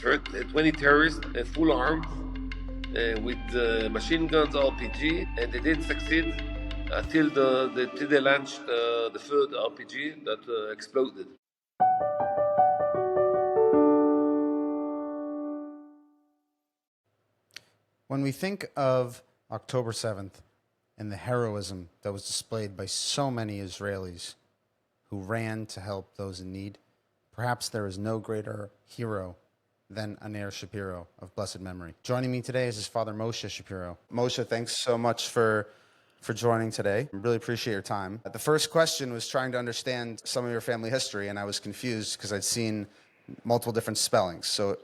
20 terrorists, full armed, with machine guns, RPG, and they didn't succeed till they launched the third RPG that exploded. When we think of October 7th and the heroism that was displayed by so many Israelis who ran to help those in need, perhaps there is no greater hero than Aner Shapiro of blessed memory. Joining me today is his father, Moshe Shapiro. Moshe, thanks so much for joining today. I really appreciate your time. The first question was trying to understand some of your family history, and I was confused because I'd seen multiple different spellings. So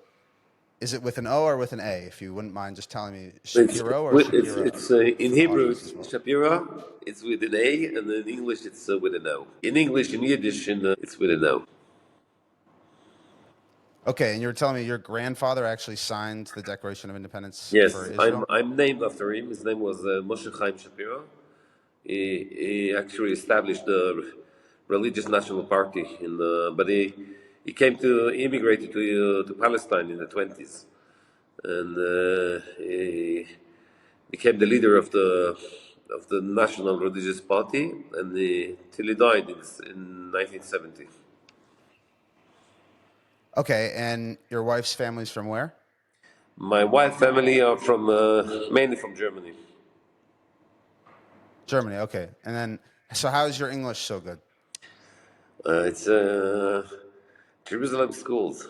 is it with an O or with an A? If you wouldn't mind just telling me Shapiro or Shapiro. It's in Hebrew, it's Shapiro, it's with an A, and in English, it's with an O. In English, in Yiddish, it's with an O. Okay, and you were telling me your grandfather actually signed the Declaration of Independence Yes, for Israel? I'm named after him. His name was Moshe Shapiro. He actually established the religious national party, but he immigrated to Palestine in the 20s, and he became the leader of the national religious party, and till he died in 1970. Okay, and your wife's family's from where? My wife's family are from mainly from Germany. Germany, okay. And then, so how is your English so good? It's Jerusalem schools.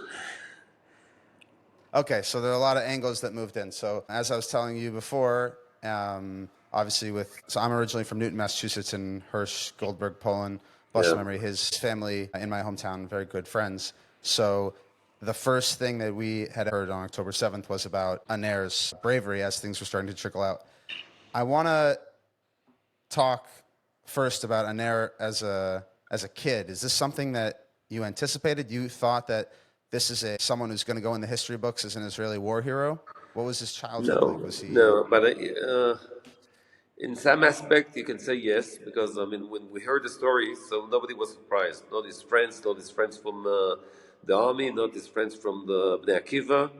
Okay, so there are a lot of Anglos that moved in. So as I was telling you before, obviously so I'm originally from Newton, Massachusetts, and Hersh, Goldberg, Poland. Blessed memory, his family in my hometown, very good friends. So the first thing that we had heard on October 7th was about Aner's bravery as things were starting to trickle out. I want to talk first about Aner as a kid. Is this something that you anticipated? You thought that this is someone who's going to go in the history books as an Israeli war hero? What was his childhood like? Was he? No, but in some aspect, you can say yes, because I mean, when we heard the story, so nobody was surprised. Not his friends, from the army, not his friends from the Bnei Akiva,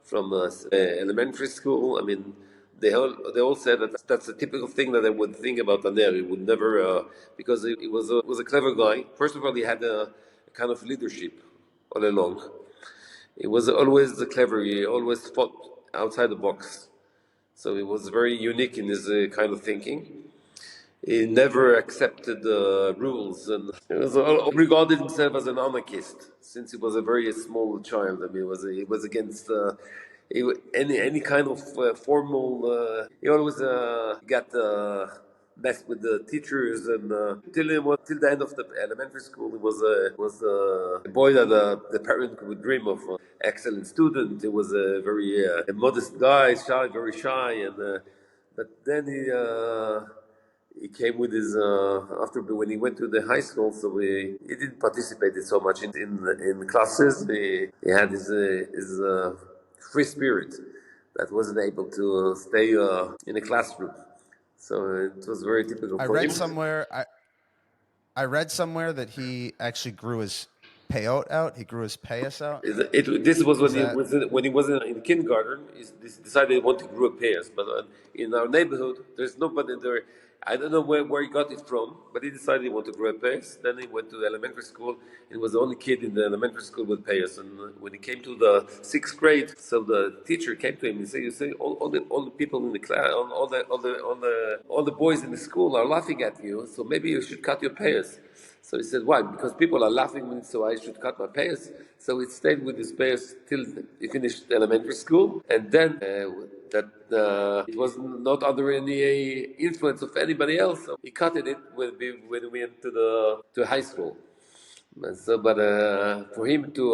from elementary school. I mean, they all said that that's a typical thing that I would think about Aner. He would never, because he was a clever guy. First of all, he had a kind of leadership all along. He was always clever. He always thought outside the box. So he was very unique in his kind of thinking. He never accepted rules, and he was regarded himself as an anarchist since he was a very small child. I mean, he was against any kind of formal. He always got messed with the teachers, and till the end of the elementary school, he was a boy that the parent would dream of. Excellent student. He was a very modest guy, very shy, and but then he came with his after when he went to the high school, so he didn't participate so much in classes. He had his free spirit that wasn't able to stay in a classroom. So it was very typical for him. I read somewhere that he actually grew his payout out. He grew his payas out. This was when he was in kindergarten. He decided he wanted to grow a payas, but in our neighborhood, there's nobody there. I don't know where he got it from, but he decided he wanted to grow a payas. Then he went to the elementary school. He was the only kid in the elementary school with payas. And when he came to the sixth grade, so the teacher came to him and said, "You see, all the people in the class, all the boys in the school are laughing at you. So maybe you should cut your payas." So he said, "Why? Because people are laughing at me, so I should cut my payas." So he stayed with his payas till he finished elementary school, and then it was not under any influence of anybody else. So he cut it when we went to high school. But for him to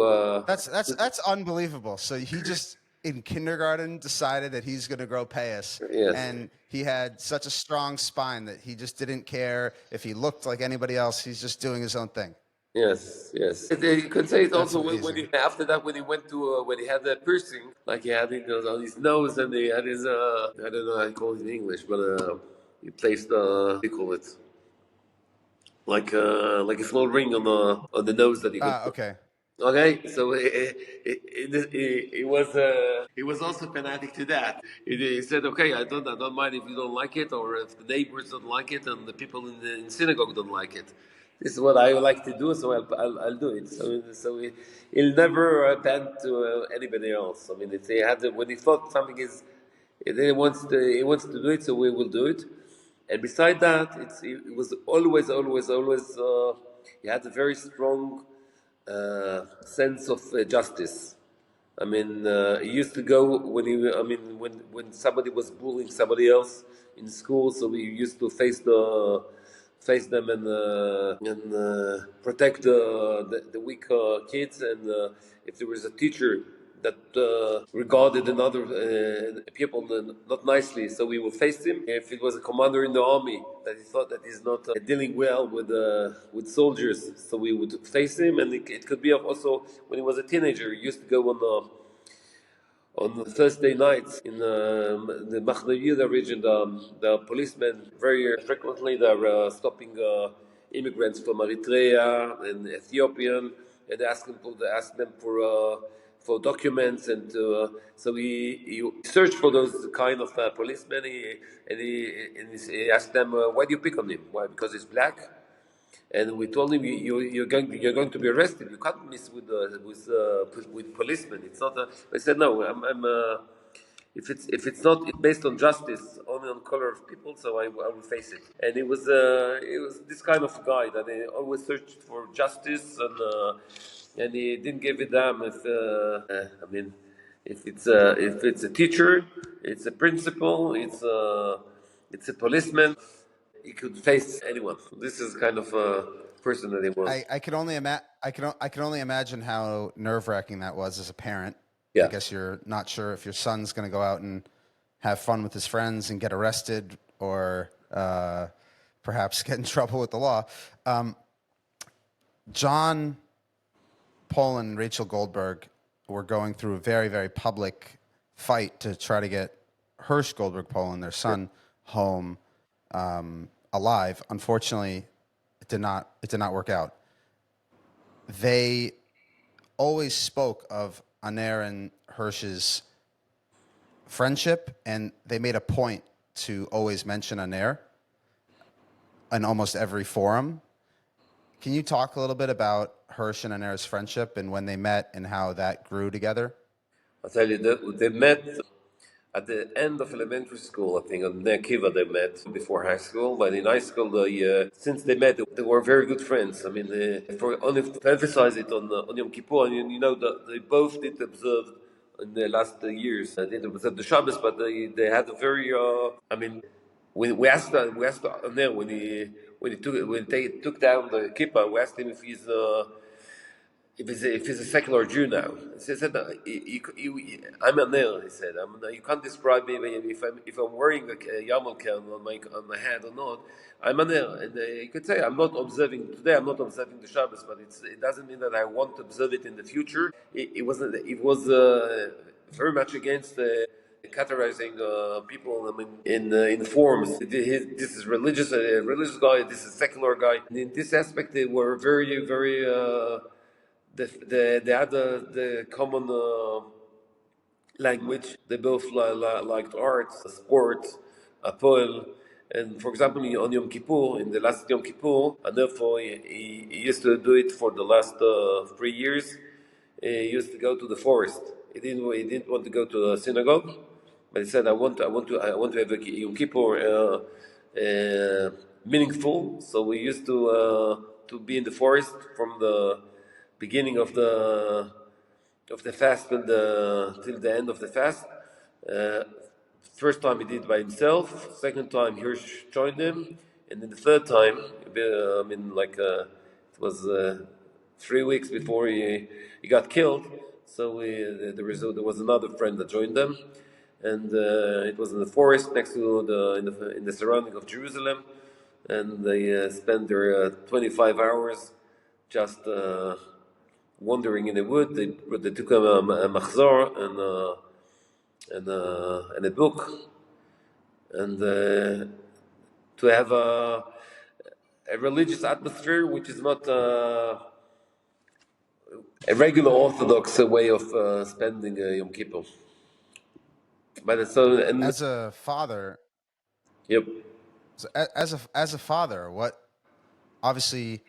That's unbelievable. So he just in kindergarten decided that he's going to grow payas, yes. And he had such a strong spine that he just didn't care if he looked like anybody else. He's just doing his own thing. Yes. You could say it That's also amazing. after that when he went to when he had that piercing, like he had it on his nose, and he had his I don't know how to call it in English, but he placed what do you call it, like a small ring on the nose that he could. Okay. Okay, so he was also fanatic to that. He said, "Okay, I don't mind if you don't like it, or if the neighbors don't like it, and the people in synagogue don't like it. This is what I like to do, so I'll do it." He'll never bend to anybody else. I mean, if they had when he thought something is, he wants to do it, so we will do it. And beside that, it was always. He had a very strong sense of justice. I mean, he used to go when somebody was bullying somebody else in school, so we used to face them and protect the weak kids. And if there was a teacher that regarded another people not nicely, so we will face him. If it was a commander in the army that he thought that he's not dealing well with soldiers, so we would face him. And it could be also when he was a teenager, he used to go on Thursday nights in the Mahdaviya region. The policemen very frequently they're stopping immigrants from Eritrea and Ethiopian, and they ask them for documents. And so he searched for those kind of policemen. He asked them, "Why do you pick on him? Why? Because he's black?" And we told him, you're going to be arrested. You can't miss with policemen. It's not. I said no. If it's not based on justice, only on color of people, so I will face it. And it was this kind of guy that he always searched for justice, and he didn't give a damn I mean, if it's a teacher, it's a principal, it's a policeman. He could face anyone. This is kind of a person that he was. I could only I can only imagine how nerve wracking that was as a parent. I Yeah. guess you're not sure if your son's going to go out and have fun with his friends and get arrested, or perhaps get in trouble with the law. John Paul and Rachel Goldberg were going through a very, very public fight to try to get Hersh Goldberg Poland, their son, home alive. Unfortunately, it did not work out. They always spoke of Aner and Hersh's friendship, and they made a point to always mention Aner in almost every forum. Can you talk a little bit about Hersh and Aner's friendship and when they met and how that grew together? I'll tell you that they met at the end of elementary school, I think, on Bnei Akiva they met before high school. But in high school, since they met, they were very good friends. I mean, for only to emphasize it on Yom Kippur, and you know that they both did observe in the last years. They did observe the Shabbos, but they had a very. I mean, we asked Anel when they took down the kippah, we asked him if he's a secular Jew now. He said, no, I'm a nail. He said, you can't describe me if I'm wearing a yarmulke on my head or not. I'm a nail, and you could say I'm not observing today. I'm not observing the Shabbos, but it doesn't mean that I want to observe it in the future. It was very much against. Categorizing people, I mean, in forms. This is religious guy. This is secular guy. And in this aspect, they were very. They had the common language. They both liked arts, sports, poem. And for example, on Yom Kippur, in the last Yom Kippur, and therefore he used to do it for the last 3 years. He used to go to the forest. He didn't want to go to the synagogue, but he said, I want to have a Yom Kippur meaningful. So we used to be in the forest from the beginning of the fast till the end of the fast. Uh, First time he did by himself. Second time Hirsch joined him, and then the third time, it was 3 weeks before he got killed. So there was another friend that joined them, and it was in the forest next to in the surrounding of Jerusalem, and they spent their 25 hours just wandering in the wood. They took a machzor and a book, and to have a religious atmosphere which is not a regular Orthodox way of spending Yom Kippur. But so and As a father, yep. as a father, what obviously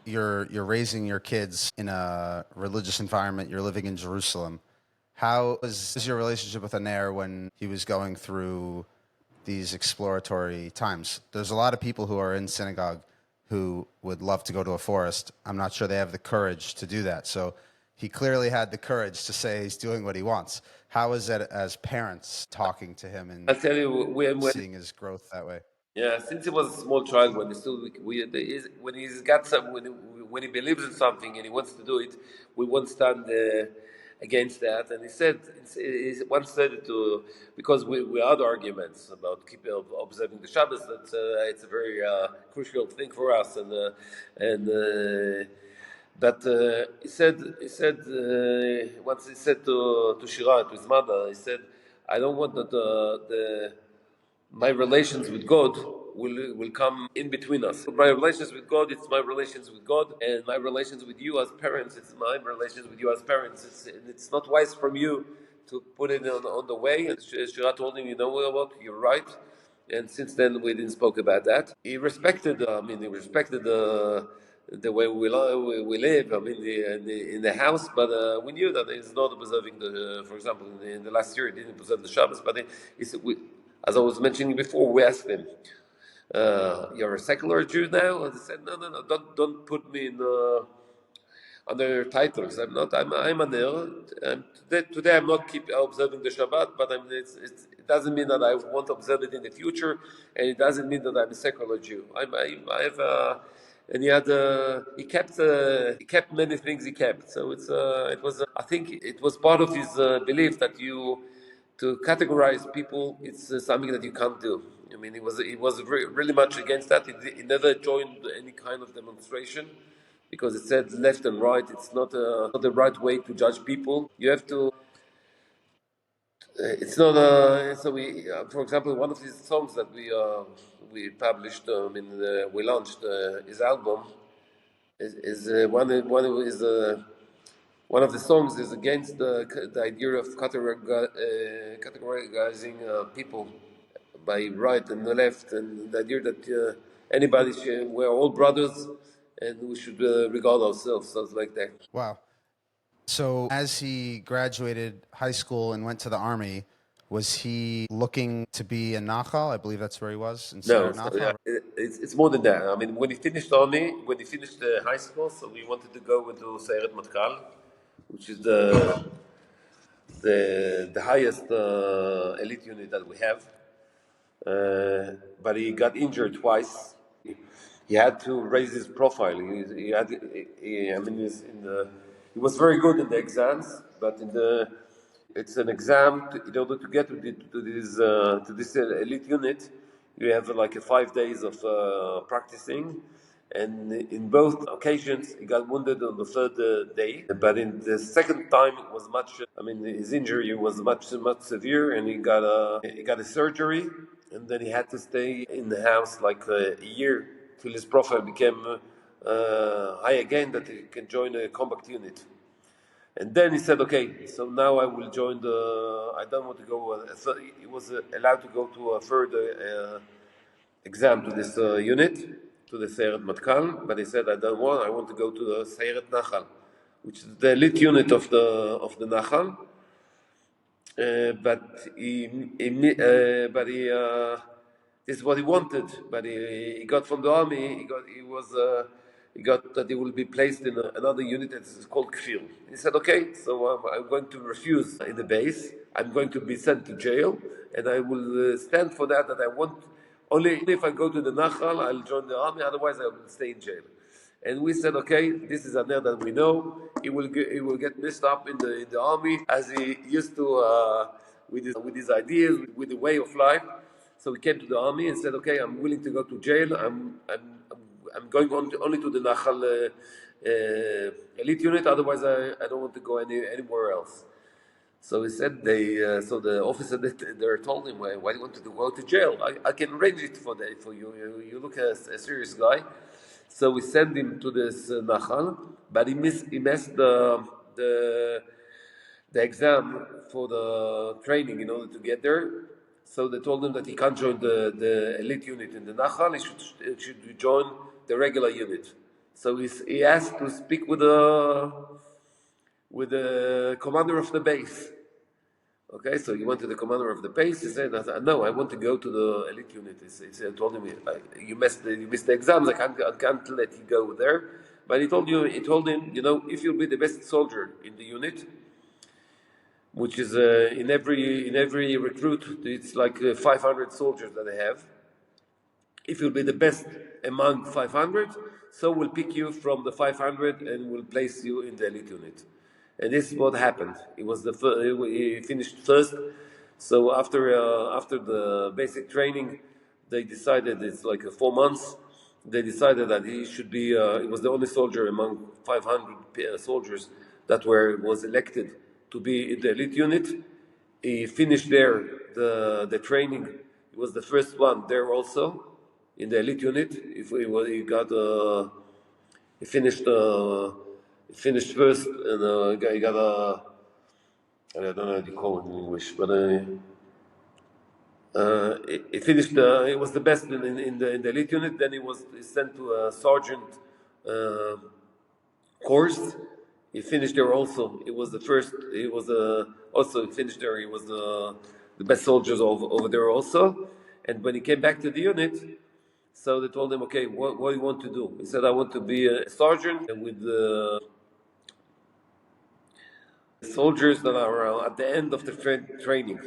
you're raising your kids in a religious environment. You're living in Jerusalem. How was your relationship with Aner when he was going through these exploratory times? There's a lot of people who are in synagogue who would love to go to a forest. I'm not sure they have the courage to do that. So he clearly had the courage to say he's doing what he wants. How is it as parents talking to him I'll and tell you when seeing his growth that way? yeah, since he was a small child, when he still when he's got some when he believes in something and he wants to do it, we won't stand against that. And he once said it to because we had arguments about keeping observing the Shabbos. That it's a very crucial thing for us, and. That he said once he said to Shira, to his mother, he said, I don't want that the my relations with God will come in between us. My relations with God, it's my relations with God, and my relations with you as parents, it's my relations with you as parents. It's not wise from you to put it on the way. And Shira told him, you know what, you're right. And since then, we didn't spoke about that. He respected. He respected the way we live. I mean, in the house, but we knew that he's not observing the. For example, in the last year, he didn't observe the Shabbos, but he said, as I was mentioning before, we asked him, "You're a secular Jew now?" And he said, "No, no, no. Don't put me in." Other titles. I'm not. I'm a Neo. And today I'm not keep observing the Shabbat, but it doesn't mean that I won't observe it in the future, and it doesn't mean that I'm a secular Jew. I have. And he kept many things he kept. So it was. I think it was part of his belief that to categorize people, it's something that you can't do. I mean, he was really much against that. He never joined any kind of demonstration because it said left and right. It's not the right way to judge people. You have to. It's not. So for example, one of his songs that we published. We launched his album. Is one of the songs is against the idea of categorizing people by right and the left, and the idea that we're all brothers, and we should regard ourselves, something like that. Wow. So as he graduated high school and went to the army, was he looking to be a Nachal? I believe that's where he was in No, Sayeret so yeah, Nachal. it's more than that. I mean, when he finished army, when he finished high school, so we wanted to go into Sayeret Matkal, which is the highest elite unit that we have. But he got injured twice. He had to raise his profile. He had, he, I mean, he was very good in the exams, but it's an exam. In order to get to this elite unit, you have like 5 days of practicing. And in both occasions, he got wounded on the third day. But in the second time, it was much. His injury was much severe, and he got a surgery, and then he had to stay in the house like a year till his profile became high again, that he can join a combat unit. And then he said, "Okay, so now I will join the. I don't want to go. He was allowed to go to a further exam to this unit, to the Sayeret Matkal, but he said, I don't want. I want to go to the Sayeret Nachal, which is the elite unit of the Nachal. But this is what he wanted. But he got from the army. He got that he will be placed in another unit that is called Kfir. He said, okay, so I'm going to refuse in the base. I'm going to be sent to jail, and I will stand for that. That I want only if I go to the Nachal, I'll join the army. Otherwise, I will stay in jail. And we said, okay, this is Aner that we know. He will get messed up in the army as he used to with his ideas, with the way of life. So he came to the army and said, okay, I'm willing to go to jail. I'm going only to the Nachal elite unit. Otherwise, I don't want to go anywhere else. So he said so the officer they told him, why do you want to go to jail? I can arrange it for you. You look a serious guy. So we send him to this Nachal, but he missed the the exam for the training in order to get there. So they told him that he can't join the elite unit in the Nachal. He should join the regular unit. So he asked to speak with the commander of the base. Okay, so he went to the commander of the base. He said, "No, I want to go to the elite unit." He told him, "You missed the exams. I can't let you go there." But he told him, if you'll be the best soldier in the unit, which is in every recruit, it's like 500 soldiers that they have. If you'll be the best among 500, so we'll pick you from the 500 and we'll place you in the elite unit. And this is what happened. He finished first. So after the basic training, they decided it's like 4 months. They decided that he should be. He was the only soldier among 500 soldiers that was elected to be in the elite unit. He finished there the training. He was the first one there also in the elite unit. If he got he finished first, and he got a I don't know how to call it in English, but he finished. He was the best in the elite unit. Then he was sent to a sergeant uh, course. He finished there also. He was the first. He was also finished there. He was the best soldiers over there also. And when he came back to the unit, so they told him, "Okay, what do you want to do?" He said, "I want to be a sergeant with soldiers that are at the end of the training,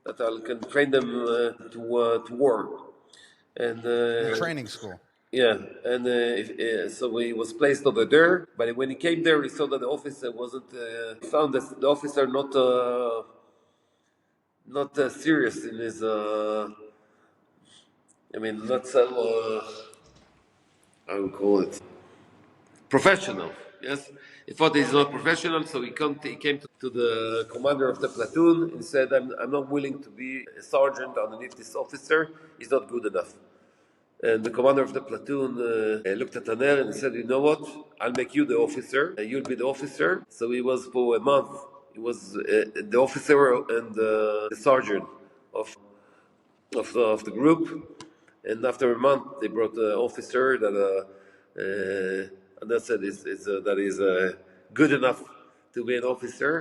that I can train them to war." And Training school. yeah, and so he was placed over there. But when he came there, he saw that the officer wasn't. He found that the officer not serious in his. I mean, not so. I would call it professional. Yes, he thought he's not professional, so he came to the commander of the platoon and said, I'm not willing to be a sergeant underneath this officer. He's not good enough." And the commander of the platoon looked at Aner and said, "You know what? I'll make you the officer. You'll be the officer." So he was for a month. He was the officer and the sergeant of the group. And after a month, they brought the officer and that said that is good enough to be an officer.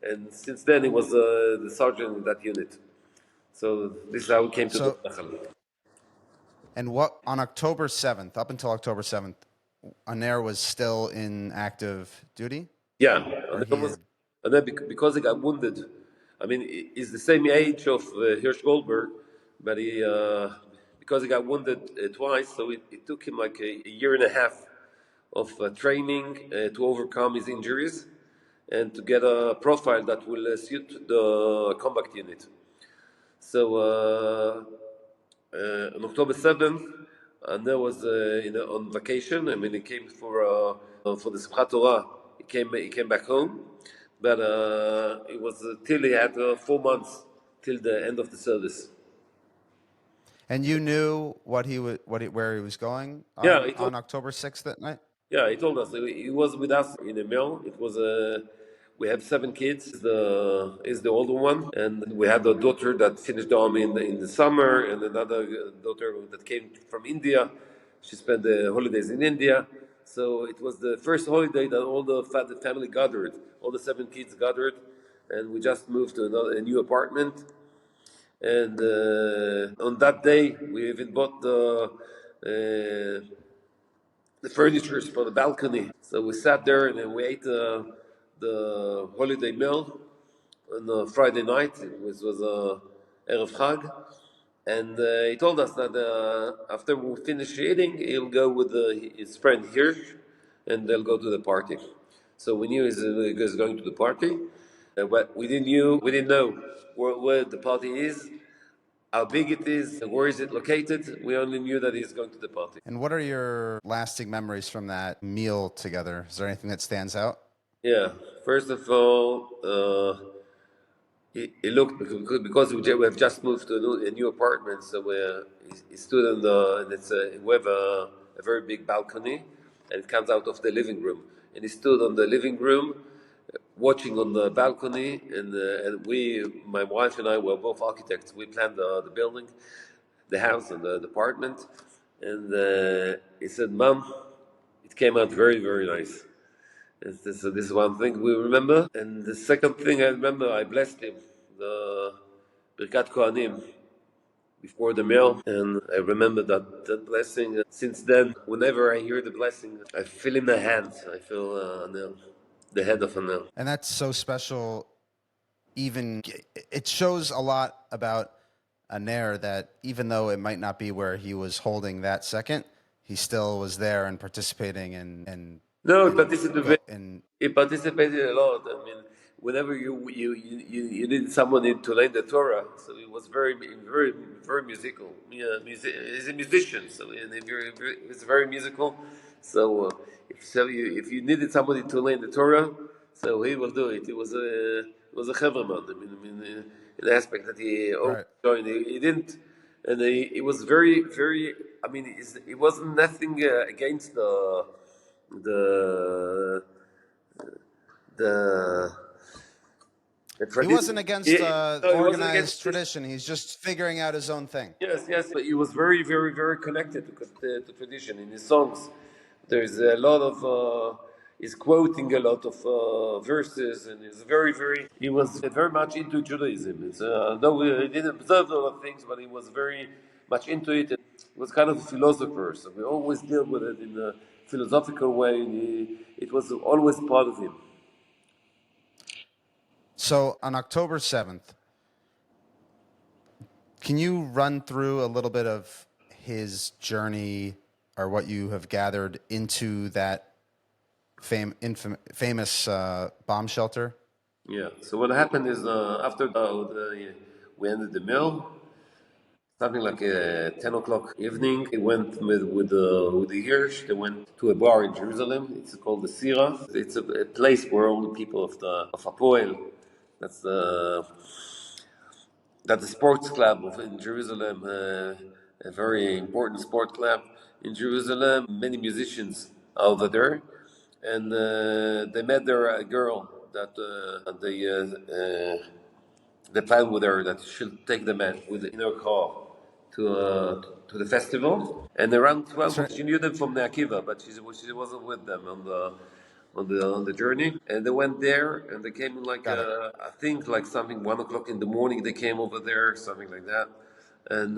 And since then, he was the sergeant in that unit. So this is how he came to the So, Nachal. and what on October 7th, up until October 7th, Aner was still in active duty, Yeah, or he had. and then because he got wounded. I mean, he's the same age of Hirsch Goldberg, but he because he got wounded twice, so it took him like a year and a half of training to overcome his injuries and to get a profile that will suit the combat unit. So on October 7th, and there was on vacation. I mean, he came for the Simchat Torah. He came back home, but it was till he had 4 months till the end of the service. And you knew where he was going Yeah, on October 6th that night? he told us he was with us in a mill. It was we have 7 kids. Is the older one, and we had a daughter that finished the army in the summer, and another daughter that came from India. She spent the holidays in India. So it was the first holiday that all the family gathered. All the 7 kids gathered, and we just moved to a new apartment. And on that day, we even bought the furnitures for the balcony. So we sat there and then we ate the holiday meal on a Friday night. It was a Erev Chag. And he told us that after we finish eating, he'll go with his friend Hirsch and they'll go to the party. So we knew he was going to the party, but we didn't know where the party is, how big it is, where is it located. We only knew that he's going to the party. And what are your lasting memories from that meal together? Is there anything that stands out? Yeah, first of all, he looked because we have just moved to a new apartment, so he stood on and we have a very big balcony, and it comes out of the living room. And he stood on the living room, watching on the balcony, and my wife and I were both architects. We planned the building, the house, and the apartment. And he said, "Mom, it came out very, very nice." So this is one thing we remember. And the second thing I remember, I blessed him, the Birkat Kohanim, before the meal. And I remember that blessing. Since then, whenever I hear the blessing, I feel in the hand. I feel Anel, the head of Anel. And that's so special. Even it shows a lot about Aner that even though it might not be where he was holding that second, he still was there and participating and No, and he participated a lot. I mean, whenever you need somebody to learn the Torah, so he was very very musical. Yeah, he's a musician, so and he's very musical. So if you needed somebody to learn the Torah, so he will do it. It was a Heverman. In the aspect that he always right. joined, he didn't. And he was very, very. I mean, it wasn't nothing against the the the He tradition. wasn't against No, it wasn't organized against this. tradition. He's just figuring out his own thing. Yes, yes, but he was very, very, very connected to the tradition in his songs. There's a lot of. He's quoting a lot of verses, and he's very, very. He was very much into Judaism. Though he didn't observe a lot of things, but he was very much into it. And he was kind of a philosopher, so we always deal with it in a philosophical way. And it was always part of him. So on October 7th, can you run through a little bit of his journey or what you have gathered into that famous bomb shelter? Yeah. So what happened is after we ended the meal, something like 10 o'clock evening, they went with the Hersh. They went to a bar in Jerusalem. It's called the Sira. It's a place where all the people of Apoel, that's the sports club in Jerusalem, a very important sport club in Jerusalem. Many musicians are over there, and they met there a girl that they planned with her that should take them in her car to the festival. And around 12, she knew them from the Akiva, but she wasn't with them on the journey. And they went there, and they came like I think like something 1 o'clock in the morning. They came over there, something like that. And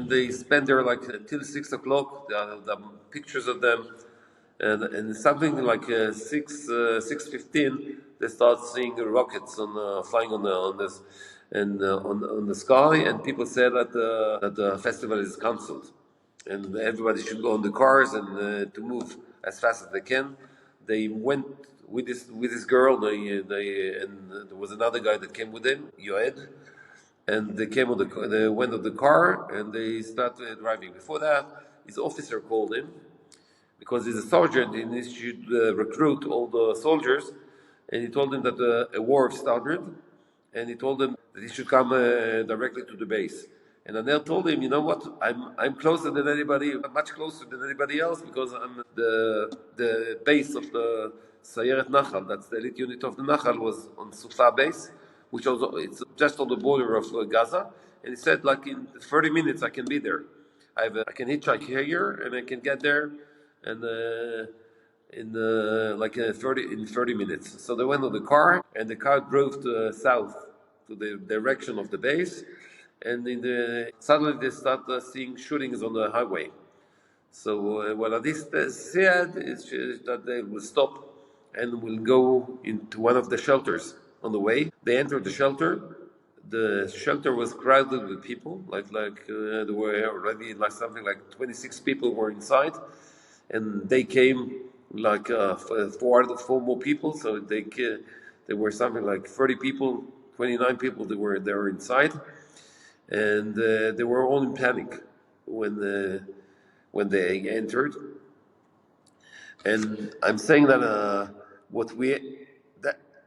they spent there like till 6 o'clock. The pictures of them, and something like 6:15, they start seeing rockets flying on this and on the sky, and people said that the festival is cancelled, and everybody should go on the cars and to move as fast as they can. They went with this girl. They and there was another guy that came with them, Yoed, and they went on the car and they started driving. Before that, his officer called him because he's a sergeant and he should recruit all the soldiers. And he told him that a war started, and he told him that he should come directly to the base. And Anel told him, you know what? I'm closer than anybody, much closer than anybody else, because I'm the base of the Sayeret Nachal. That's the elite unit of the Nachal was on Sufa base, which also it's just on the border of Gaza. And he said, like in 30 minutes, I can be there. I can hitchhike here and I can get there, and in 30 minutes. So they went on the car, and the car drove to south to the direction of the base, and suddenly they start seeing shootings on the highway. So what Adis said is that they will stop and will go into one of the shelters on the way. They entered the shelter. The shelter was crowded with people, there were already like something like 26 people were inside, and they came like four more people. So there were something like 30 people, 29 people that were inside, and they were all in panic when they entered. And I'm saying that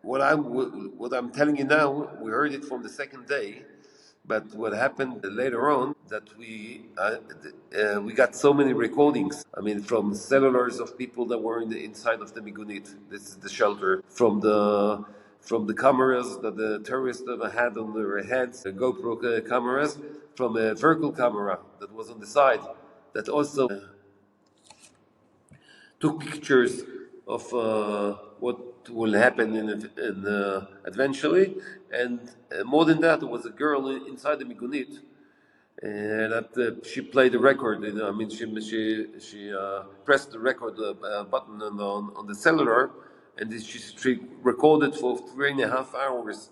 what I'm telling you now, we heard it from the second day, But what happened later on that we got so many recordings. I mean, from cellulars of people that were in the inside of the migunit. This is the shelter from the cameras that the terrorists had on their heads, the GoPro cameras, from a vertical camera that was on the side, that also took pictures of what will happen eventually. And more than that, there was a girl inside the migunit that she played the record. I mean, she pressed the record button on the cellular, and she recorded for 3.5 hours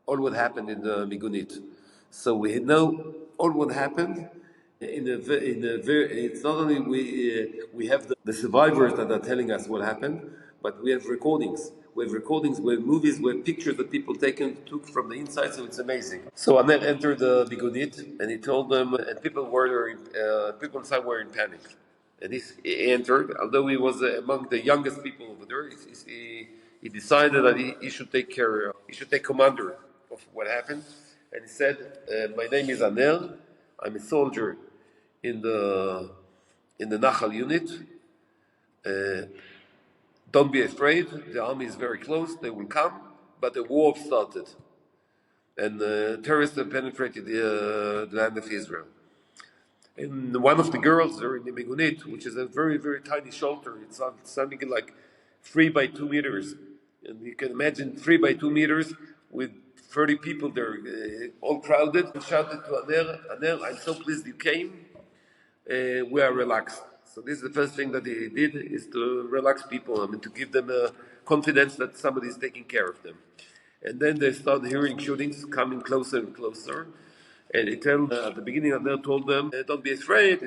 all what happened in the migunit. So we know all what happened. It's not only we have the survivors that are telling us what happened, but we have recordings. We have recordings, we have movies, we have pictures that people took from the inside. So it's amazing. So Anel entered the Bigonit, and he told them, and people inside were in panic. And he entered, although he was among the youngest people over there. He decided that he should take care, he should take commander of what happened. And he said, "My name is Anel. I'm a soldier in the Nachal unit. Uh, don't be afraid. The army is very close. They will come, but the war started, and terrorists have penetrated the land of Israel." And one of the girls there in the Megunit, which is a very, very tiny shelter, it's something like 3 by 2 meters. And you can imagine 3 by 2 meters with 30 people there, all crowded, and shouted to Aner, Aner, I'm so pleased you came. We are relaxed. So this is the first thing that he did, is to relax people, I mean, to give them confidence that somebody is taking care of them. And then they started hearing shootings coming closer and closer. And at the beginning, Adel told them, "Don't be afraid.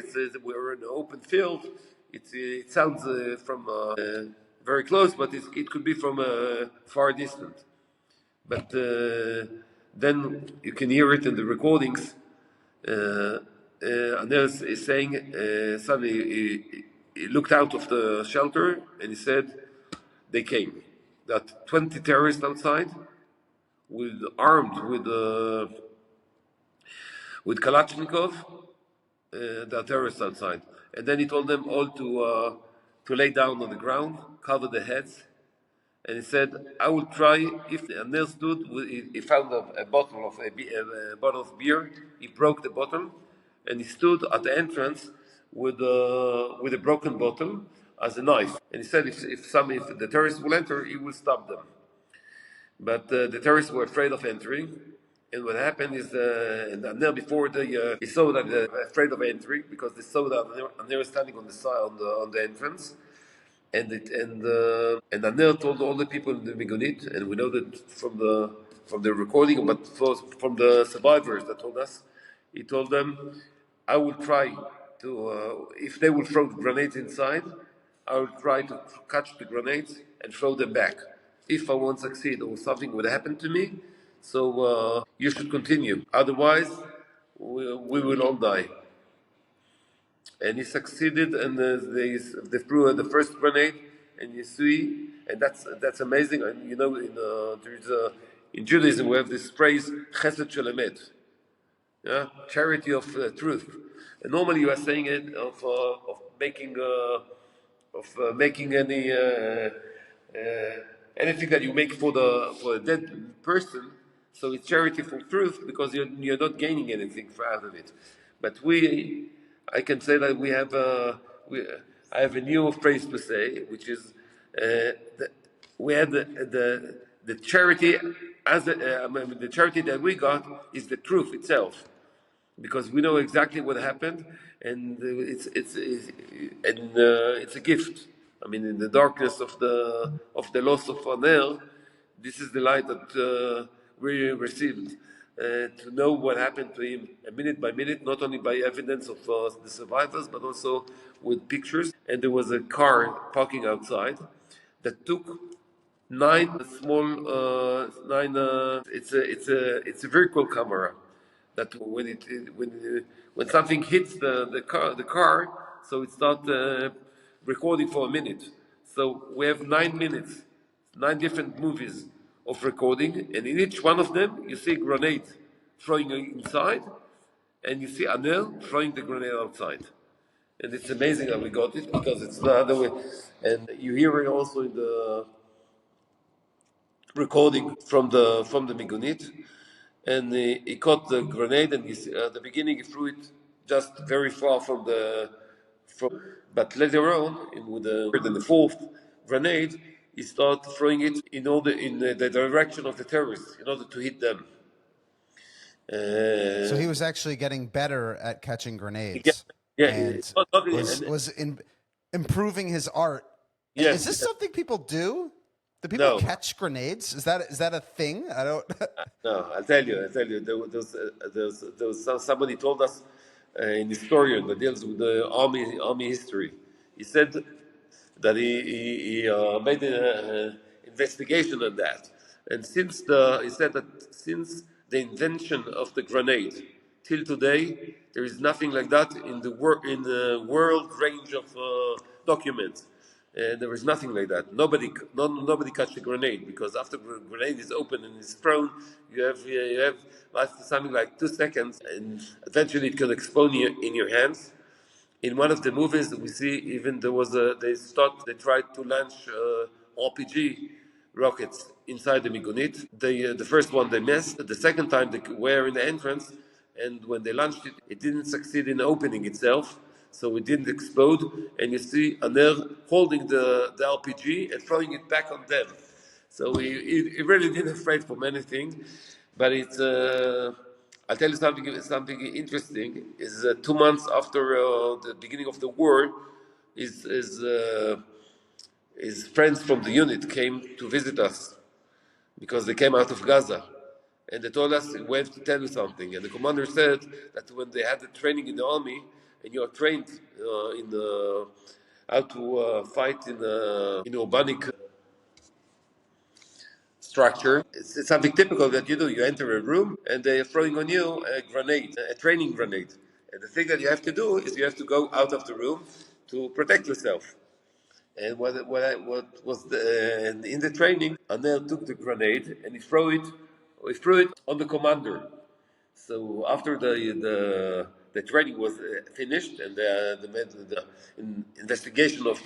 We're in an open field. It sounds from very close, but it could be from far distant." But then you can hear it in the recordings. Adel is saying, suddenly he looked out of the shelter and he said, "They came. That 20 terrorists outside, armed with Kalashnikov, the terrorists outside." And then he told them all to lay down on the ground, cover their heads, and he said, "I will try." If the Anel stood, he found a bottle of a bottle of beer. He broke the bottle, and he stood at the entrance with a broken bottle as a knife. And he said, if the terrorists will enter, he will stop them. But the terrorists were afraid of entering. And what happened is, and then before he saw that they were afraid of entering because they saw that Aner was standing on the side on the entrance, and Aner told all the people in the Migunit, and we know that from the recording, but from the survivors that told us, he told them, "I will try to if they will throw grenades inside, I will try to catch the grenades and throw them back. If I won't succeed or something would happen to me, so you should continue. Otherwise, we will all die." And he succeeded, and they threw the first grenade, and you see, and that's amazing. And you know, in Judaism we have this phrase "Chesed Shel Emet," yeah, charity of truth. And normally you are saying it of making anything that you make for a dead person. So it's charity for truth because you're not gaining anything out of it. But I can say that I have a new phrase to say, which is that we had the charity the charity that we got is the truth itself, because we know exactly what happened, and it's a gift. I mean, in the darkness of the loss of Anel, this is the light that we received. To know what happened to him minute by minute, not only by evidence of the survivors, but also with pictures. And there was a car parking outside that took nine. It's a virtual camera that when something hits the car, so it starts recording for a minute. So we have 9 minutes, 9 different movies of recording, and in each one of them you see a grenade throwing it inside, and you see Aner throwing the grenade outside. And it's amazing how we got it because it's the other way. And you hear it also in the recording from the Migunit. And he caught the grenade, and at the beginning he threw it just very far from the but later on, with the third and the fourth grenade, he started throwing it in the direction of the terrorists in order to hit them. So he was actually getting better at catching Yeah, grenades, yeah, and improving his art. yes, Is this something people do? Do people no, catch grenades? Is that a thing? I don't. no. I'll tell you. Somebody told us, an historian that deals with the army history. He said that he made an investigation on that, and he said that since the invention of the grenade till today, there is nothing like that in the world range of documents. There is nothing like that. Nobody catch a grenade because after the grenade is open and is thrown, you have after something like 2 seconds, and eventually it can explode in your hands. In one of the movies, we see even there was they tried to launch RPG rockets inside the Migunit. The first one they missed. The second time they were in the entrance, and when they launched it, it didn't succeed in opening itself, so it didn't explode. And you see Aner holding the RPG and throwing it back on them. So he really didn't afraid from anything, but it's. I'll tell you something interesting. Is 2 months after the beginning of the war, his, his, uh, his friends from the unit came to visit us because they came out of Gaza. And they told us, we have to tell you something. And the commander said that when they had the training in the army, and you are trained in how to fight in urbanic structure. It's something typical that you do. You enter a room and they're throwing on you a grenade, a training grenade. And the thing that you have to do is you have to go out of the room to protect yourself. And what was in the training, Anel took the grenade and he threw it on the commander. So after the training was finished and the investigation of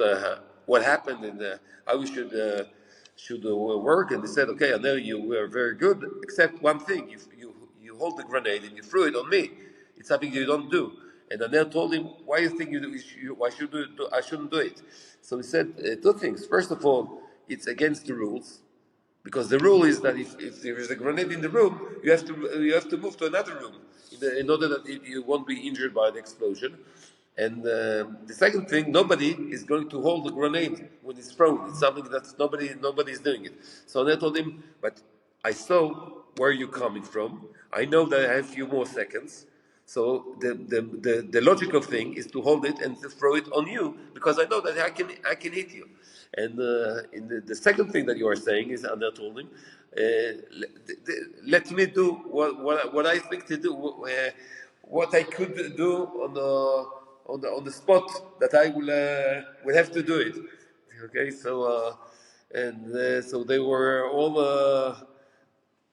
what happened and how we should work, and they said, okay, I know you were very good, except one thing: you hold the grenade and you threw it on me. It's something you don't do. And Anel told him, why you think why should I shouldn't do it? So he said two things. First of all, it's against the rules. Because the rule is that if there is a grenade in the room, you have to move to another room in order that you won't be injured by the explosion. And the second thing, nobody is going to hold the grenade when it's thrown. It's something that nobody is doing it. So I told him, but I saw where you're coming from. I know that I have a few more seconds. So the logical thing is to hold it and to throw it on you because I know that I can hit you. And in the second thing that you are saying is, Anna told him, let me do what I think to do, what I could do on the spot that I will have to do it. Okay, so they were all.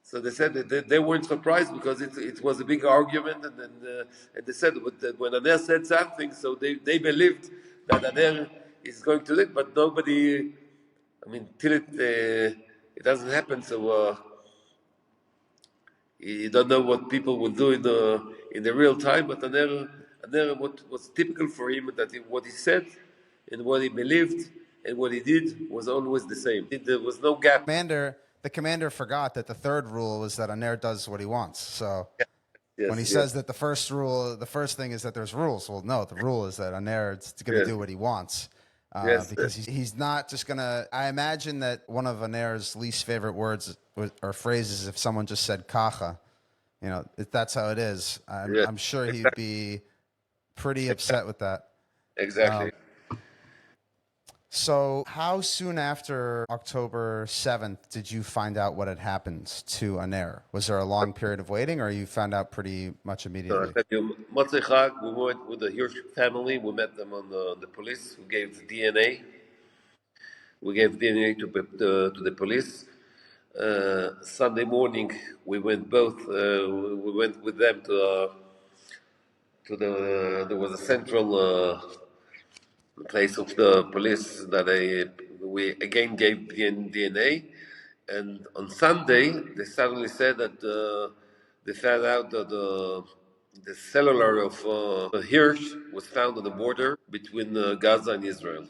So they said that they weren't surprised because it was a big argument, and they said that when Aner said something, so they believed that Aner is going to do it, but nobody. I mean, till it doesn't happen, so you don't know what people will do in the real time. But Aner, what was typical for him that what he said and what he believed and what he did was always the same. There was no gap. The commander forgot that the third rule was that Aner does what he wants. So Yes, when he says that the first thing is that there's rules. Well, no, the rule is that Aner is going to yes, do what he wants. yes, Because he's not just going to. I imagine that one of Aner's least favorite words or phrases, if someone just said kacha, if that's how it is, yes, I'm sure he'd exactly, be pretty upset with that. exactly. So, how soon after October 7th did you find out what had happened to Aner? Was there a long period of waiting, or you found out pretty much So I immediately? said you, Motzei Chag, we went with the Hersh family. We met them on the police. We gave DNA. We gave DNA to the police. Sunday morning, we went both. We went with them to the. There was a central place of the police that we again gave DNA, and on Sunday they suddenly said that they found out that the cellular of Hersh was found on the border between Gaza and Israel.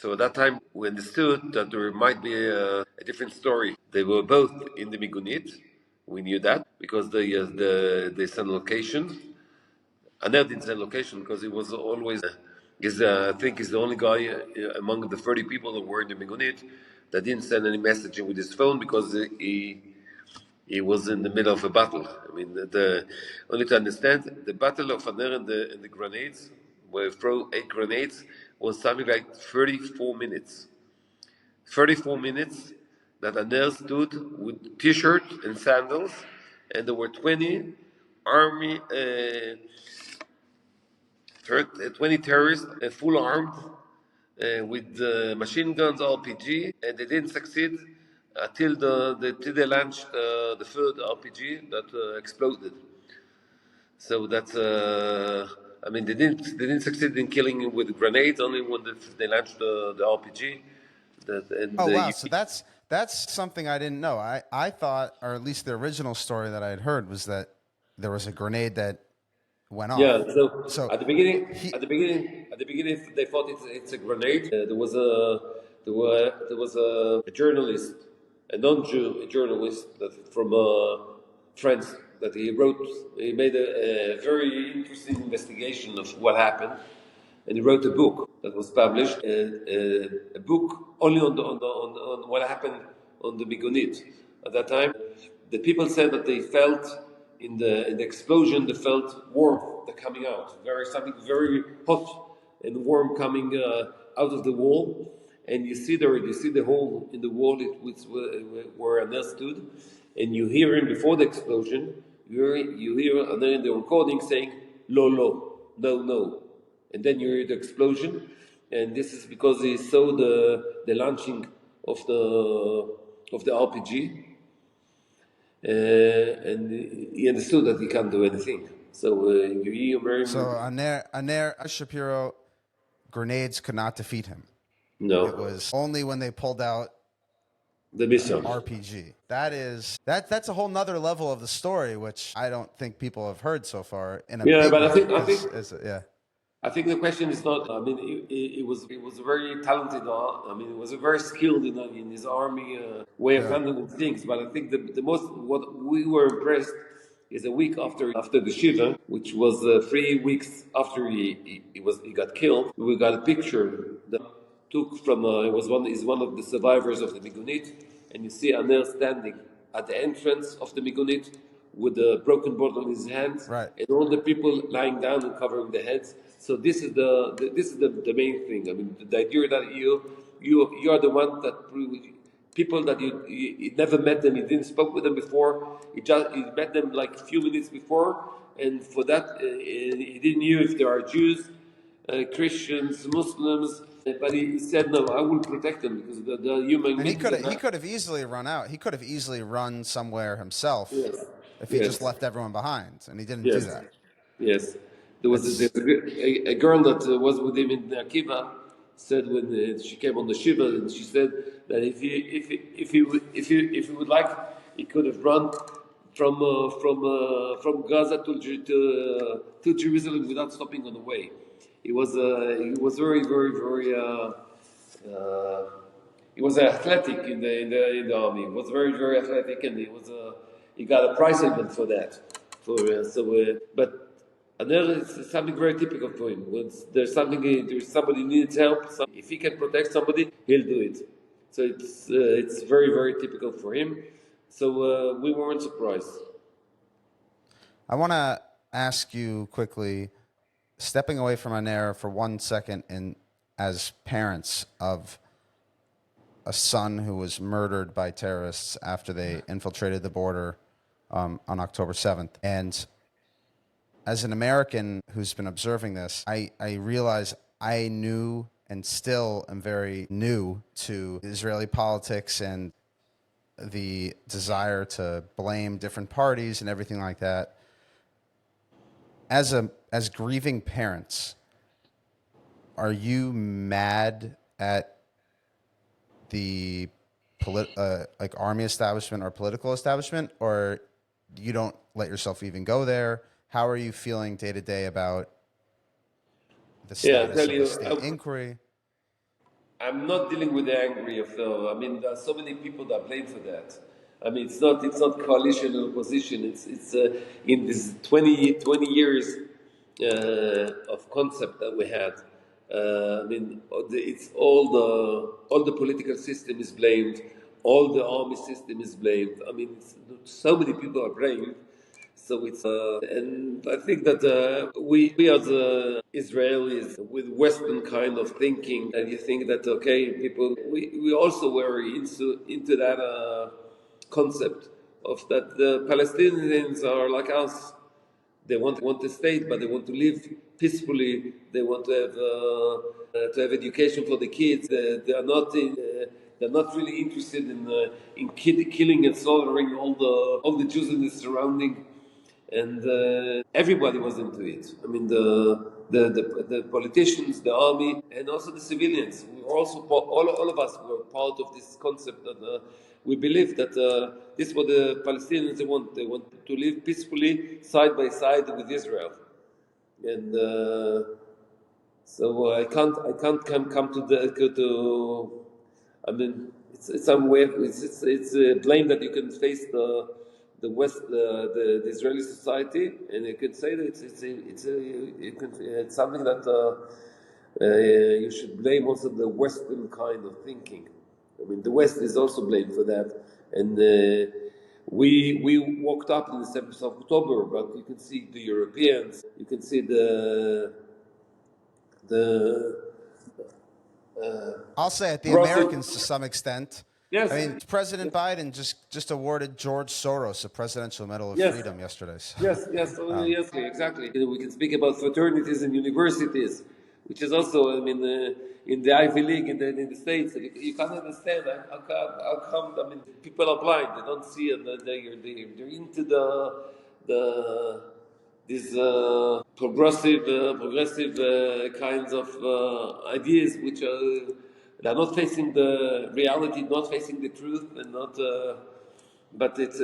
So at that time, we understood that there might be a different story. They were both in the Migunit. We knew that because they sent location. Aner didn't send location because he was always. I think he's the only guy among the 30 people that were in the Migunit that didn't send any messaging with his phone because he was in the middle of a battle. I mean, only to understand the battle of Aner and the grenades, where throw 8 grenades, was something like 34 minutes. 34 minutes that Aner stood with t-shirt and sandals, and there were 20 army, 20 terrorists, full armed, with machine guns, RPG, and they didn't succeed until till they launched the third RPG that exploded. So that's I mean they didn't succeed in killing him with grenades only when they launched the RPG. That and Oh wow! you, So that's something I didn't know. I thought, or at least the original story that I had heard was that there was a grenade that went yeah. off. So So he at the beginning they thought it's a grenade. There was a journalist, a non-Jew journalist that from France that he wrote. He made a very interesting investigation of what happened, and he wrote a book that was published, a book only on what happened on the Migunit. At that time, the people said that they felt in the explosion, they felt warmth that coming out, something very hot and warm coming out of the wall. And you see the hole in the wall where Anel stood, and you hear him before the explosion. You hear Anel in the recording saying, "Lo lo, no no," and then you hear the explosion, and this is because he saw the launching of the RPG, and he understood that he can't do anything. So you hear very so Aner Shapiro, grenades could not defeat him. no It was only when they pulled out the the missile. RPG. That's a whole nother level of the story, which I don't think people have heard so far in a Yeah, big but way. Yeah. I think the question is not. I mean, he was very talented. I mean, he was very skilled in his army way of Yeah. handling things. But I think the most what we were impressed is a week after the Shiva, which was 3 weeks after he got killed. We got a picture that took from it was one is one of the survivors of the Migunit, and you see Anel standing at the entrance of the Migunit with a broken bottle in his hand, Right. and all the people lying down and covering their heads. So this is the main thing. I mean, the idea that you are the one that people that you never met them, you didn't spoke with them before, you met them like a few minutes before, and for that he didn't know if there are Jews, Christians, Muslims, but he said no, I will protect them because the human And beings are he not. could have easily run out. He could have easily run somewhere himself Yes, if he just yes. left everyone behind, and he didn't do Yes, that. yes. It's A girl that was with him in Akiva said when she came on the shiva, and she said that if he would like, he could have run from Gaza to Jerusalem without stopping on the way. He was very uh, he was athletic in the army. He was very athletic, and he got a prize even for that. But another is something very typical for him. When there's somebody needs help. If he can protect somebody, he'll do it. So it's very typical for him. So we weren't surprised. I want to ask you quickly, stepping away from Aner for 1 second, and as parents of a son who was murdered by terrorists after they infiltrated the border on October 7th. And as an American who's been observing this, I realize I knew and still am very new to Israeli politics and the desire to blame different parties and everything like that. As grieving parents, are you mad at the like army establishment or political establishment, or you don't let yourself even go there? How are you feeling day to day about the Yeah, I status tell of the you, state inquiry? I'm not dealing with the angry of there are so many people that blame for that. It's not coalition or opposition. It's in this 20 years of concept that we had. It's all the political system is blamed, all the army system is blamed. So many people are blamed. And I think that we as Israelis with Western kind of thinking, and you think that okay, we also were into that concept of that the Palestinians are like us. They want a state, but they want to live peacefully. They want to have education for the kids. They're not really interested in killing and slaughtering all the Jews in the surrounding, and everybody was into it. The politicians, the army, and also the civilians. We were also all of us were part of this concept that we believe that this is what the Palestinians want. They want to live peacefully side by side with Israel, and so I can't come to I mean, it's some way. It's a blame that you can face the West, the Israeli society, and you can say that it's something that you should blame also the Western kind of thinking. The West is also blamed for that, and we walked up in the 7th of October, but you can see the Europeans, you can see the I'll say it, the Brussels. Americans to some extent. Yes. I mean, President Biden just awarded George Soros a Presidential Medal of Yes. Freedom yesterday. So, Yes, exactly. We can speak about fraternities and universities, which is also, in the Ivy League in the States. You can't understand how come, people are blind. They don't see it. They're into the these progressive kinds of ideas, which are they're not facing the reality, not facing the truth, and not. But it's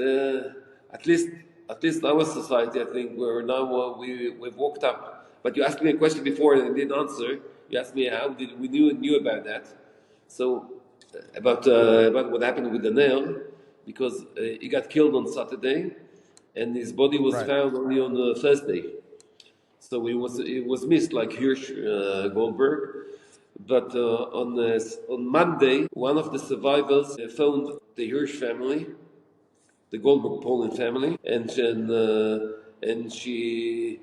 at least at least our society, I think, we're now we've walked up. But you asked me a question before and I didn't answer. You asked me how did we knew about that. So about what happened with the nail, because he got killed on Saturday, and his body was right. found only on the Thursday. So it was missed like Hirsch Goldberg. But on Monday, one of the survivors phoned the Hirsch family, the Goldberg Poland family, and she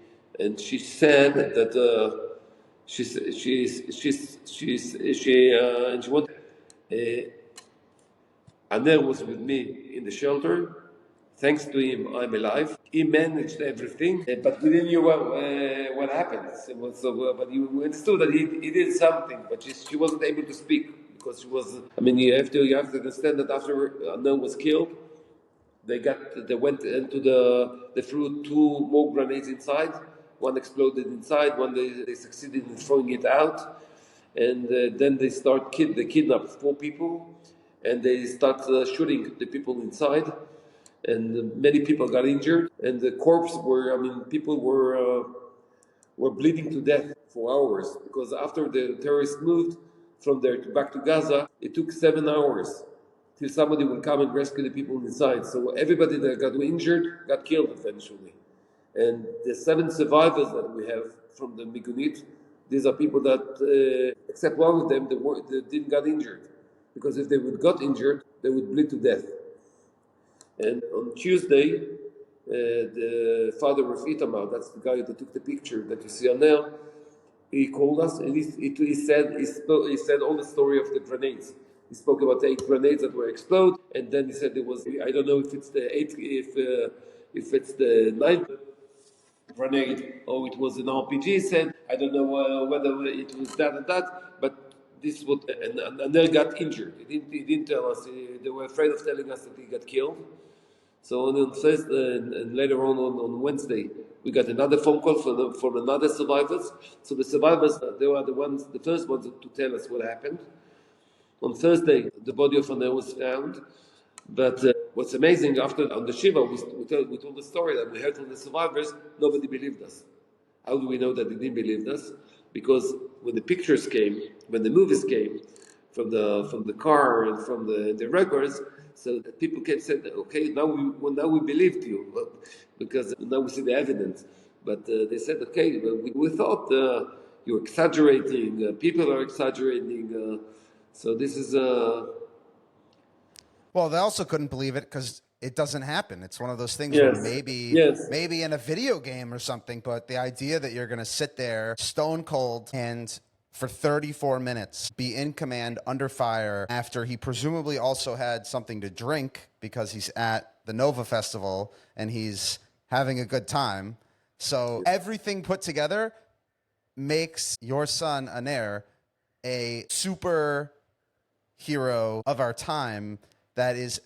said that she wanted. Aner was with me in the shelter. Thanks to him, I'm alive. He managed everything, but we didn't know what happened. But you understood that he did something, but she wasn't able to speak because she was. You have to understand that after Aner was killed, they went into they threw two more grenades inside. One exploded inside. One they succeeded in throwing it out, and then they kidnapped four people, and they start shooting the people inside, and many people got injured, and the corpse people were bleeding to death for hours because after the terrorists moved from there back to Gaza, it took 7 hours till somebody would come and rescue the people inside. So everybody that got injured got killed eventually. And the 7 survivors that we have from the Migunit, these are people that, except one of them, they didn't get injured. Because if they would got injured, they would bleed to death. And on Tuesday, the father of Itamar, that's the guy that took the picture that you see on there, he called us and he said all the story of the grenades. He spoke about the 8 grenades that were exploded, and then he said there was, I don't know if it's the if it's the 9th grenade or it was an RPG. He said I don't know whether it was that and that, but this would, and they got injured. He didn't tell us. They were afraid of telling us that he got killed. So on Thursday and later on Wednesday, we got another phone call from another survivors. So the survivors, they were the first ones to tell us what happened. On Thursday, the body of Aner was found. But what's amazing, after on the Shiva, we told the story that we heard from the survivors, nobody believed us. How do we know that they didn't believe us? Because when the pictures came, when the movies came, from the car and from the records, so that people kept saying, okay, now we believed you, because now we see the evidence. But they said, okay, well, we thought you're exaggerating, people are exaggerating. So this is Well, they also couldn't believe it because it doesn't happen. It's one of those things where yes, yes, maybe in a video game or something, but the idea that you're going to sit there stone cold and for 34 minutes be in command under fire after he presumably also had something to drink because he's at the Nova Festival and he's having a good time. So everything put together makes your son Aner a super hero of our time that is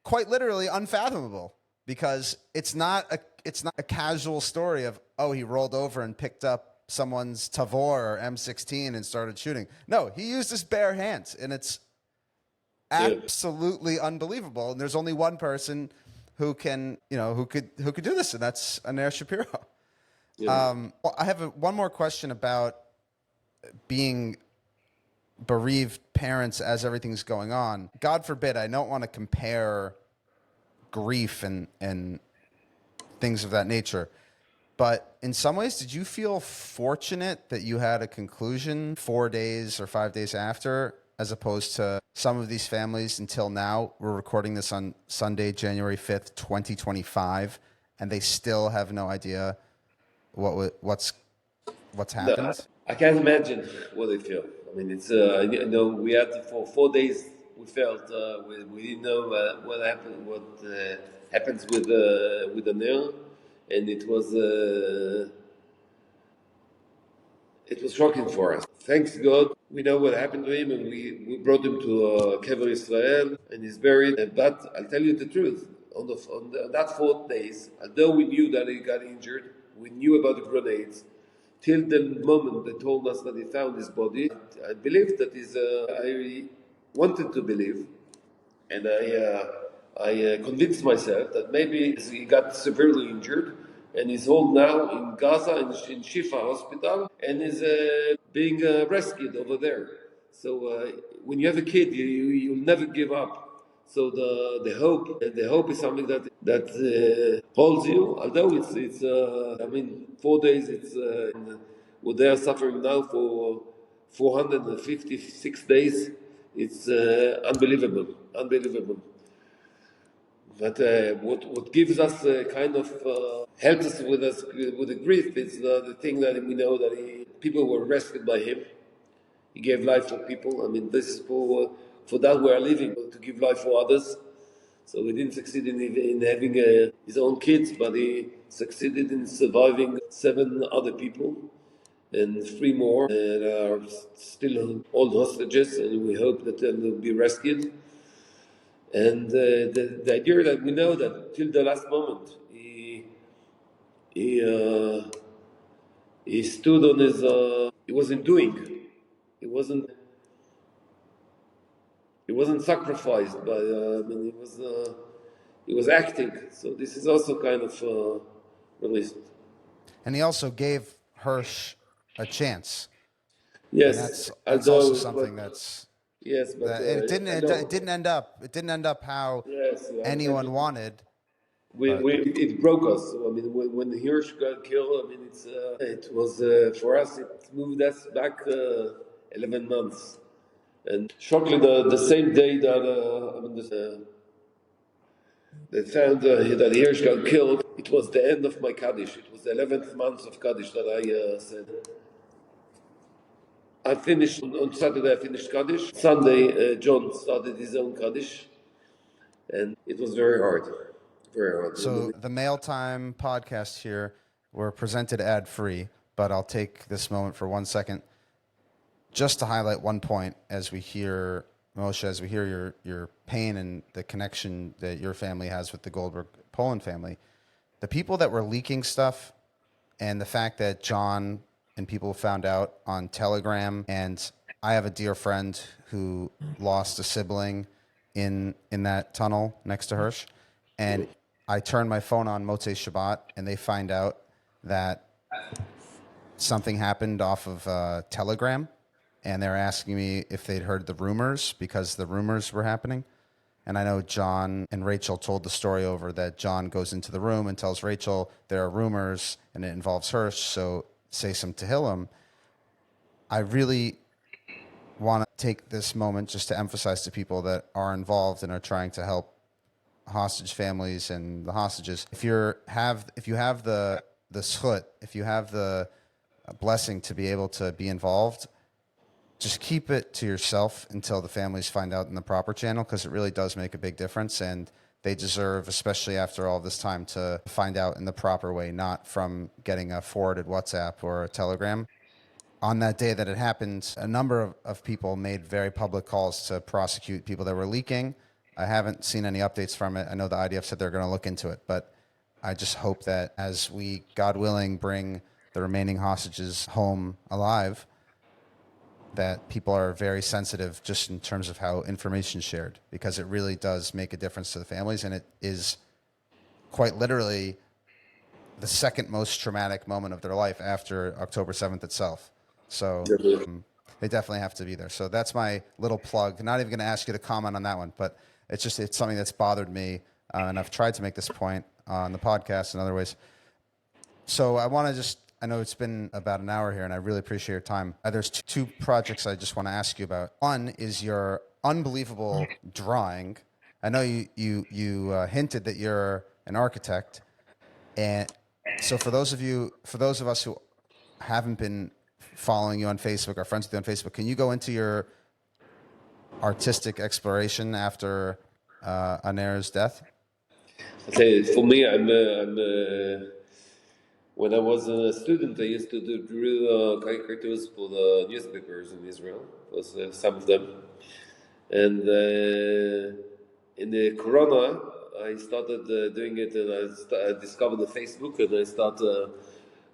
quite literally unfathomable, because it's not a casual story of, oh, he rolled over and picked up someone's Tavor or M16 and started shooting. No, he used his bare hands, and it's absolutely unbelievable. And there's only one person who can, who could do this, and that's Aner Shapiro. Well, I have one more question about being bereaved parents as everything's going on. God forbid, I don't want to compare grief and things of that nature. But in some ways, did you feel fortunate that you had a conclusion 4 days or 5 days after, as opposed to some of these families until now? We're recording this on Sunday, January 5th, 2025, and they still have no idea what's happened. No, I can't imagine what they feel. I mean, it's we had for 4 days. We felt we didn't know what happened, what happens with the nail, and it was shocking for us. Thanks God, we know what happened to him, and we brought him to Kever Israel, and he's buried. But I'll tell you the truth: on that 4 days, although we knew that he got injured, we knew about the grenades. Till the moment they told us that he found his body, I believed that I wanted to believe, and I convinced myself that maybe he got severely injured and is home now in Gaza in Shifa hospital and is being rescued over there. So when you have a kid, you'll never give up. So the hope is something that holds you. Although it's 4 days. It's what they are suffering now for 456 days. It's unbelievable. But what gives us kind of helps us with the grief is the thing that we know that people were rescued by him. He gave life for people. I mean, this is for that we are living, to give life for others. So he didn't succeed in having his own kids, but he succeeded in surviving 7 other people, and 3 more that are still old hostages, and we hope that they'll be rescued. And the idea that we know that till the last moment he he stood on his he wasn't doing, he wasn't sacrificed, but he was acting. So this is also kind of released. And he also gave Hersh a chance. Yes, And that's also something that's yes, but that it didn't end up how yes, anyone wanted. it broke us. So, I mean, when the Hersh got killed, I mean, it was for us. It moved us back 11 months, and shockingly, the same day that they found that Hersh got killed, it was the end of my Kaddish. It was the 11th month of Kaddish that I said. I finished on Saturday. I finished Kaddish. Sunday, John started his own Kaddish, and it was very hard, very hard. So the Mail Time podcast here, we're presented ad free, but I'll take this moment for 1 second just to highlight one point, as we hear Moshe, as we hear your pain and the connection that your family has with the Goldberg Poland family, the people that were leaking stuff, and the fact that John and people found out on Telegram, and I have a dear friend who lost a sibling in that tunnel next to Hersh, and I turn my phone on Motzei Shabbat, and they find out that something happened off of Telegram, and they're asking me if they'd heard the rumors because the rumors were happening. And I know John and Rachel told the story over that John goes into the room and tells Rachel there are rumors and it involves Hersh, so say some Tehillim. I really want to take this moment just to emphasize to people that are involved and are trying to help hostage families and the hostages. If you have the zchut, if you have the blessing to be able to be involved, just keep it to yourself until the families find out in the proper channel, because it really does make a big difference, and they deserve, especially after all this time, to find out in the proper way, not from getting a forwarded WhatsApp or a Telegram. On that day that it happened, a number of people made very public calls to prosecute people that were leaking. I haven't seen any updates from it. I know the IDF said they're going to look into it, but I just hope that as we, God willing, bring the remaining hostages home alive, that people are very sensitive just in terms of how information is shared, because it really does make a difference to the families, and it is quite literally the second most traumatic moment of their life after October 7th itself. So they definitely have to be there. So that's my little plug. Not even going to ask you to comment on that one, but it's something that's bothered me, and I've tried to make this point on the podcast and other ways. So I know it's been about an hour here, and I really appreciate your time. There's two projects I just want to ask you about. One is your unbelievable drawing. I know you hinted that you're an architect, and so for those of us who haven't been following you on Facebook or friends with you on Facebook, can you go into your artistic exploration after Aner's death? Okay, for me, when I was a student, I used to draw caricatures for the newspapers in Israel. Was some of them, and in the Corona, I started doing it, and I discovered the Facebook, and I started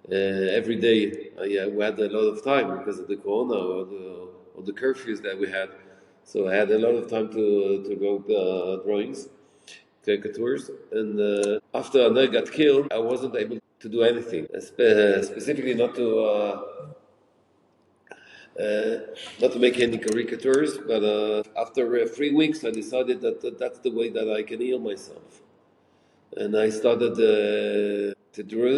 every day. We had a lot of time because of the Corona or the curfews that we had, so I had a lot of time to draw drawings, caricatures, and after Aner got killed, I wasn't able to do anything, specifically not to make any caricatures. But after 3 weeks, I decided that that's the way that I can heal myself, and I started to draw,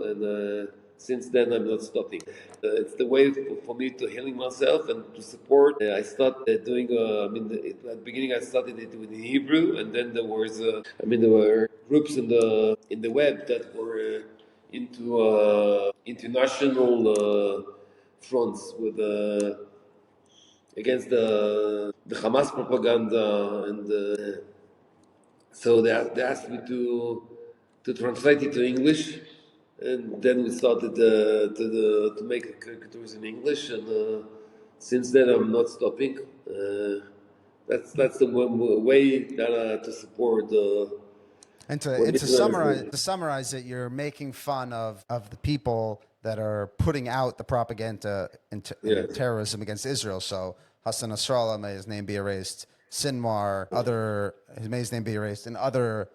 and since then I'm not stopping. It's the way for me to healing myself and to support. I started doing. At the beginning I started it in Hebrew, and then there were groups in the web that were into international fronts with against the Hamas propaganda, and so they asked me to translate it to English, and then we started to make caricatures in English, and since then I'm not stopping. That's the way that to support. And to summarize it, you're making fun of the people that are putting out the propaganda and terrorism against Israel. So Hassan Nasrallah, may his name be erased. Sinwar, may his name be erased, and other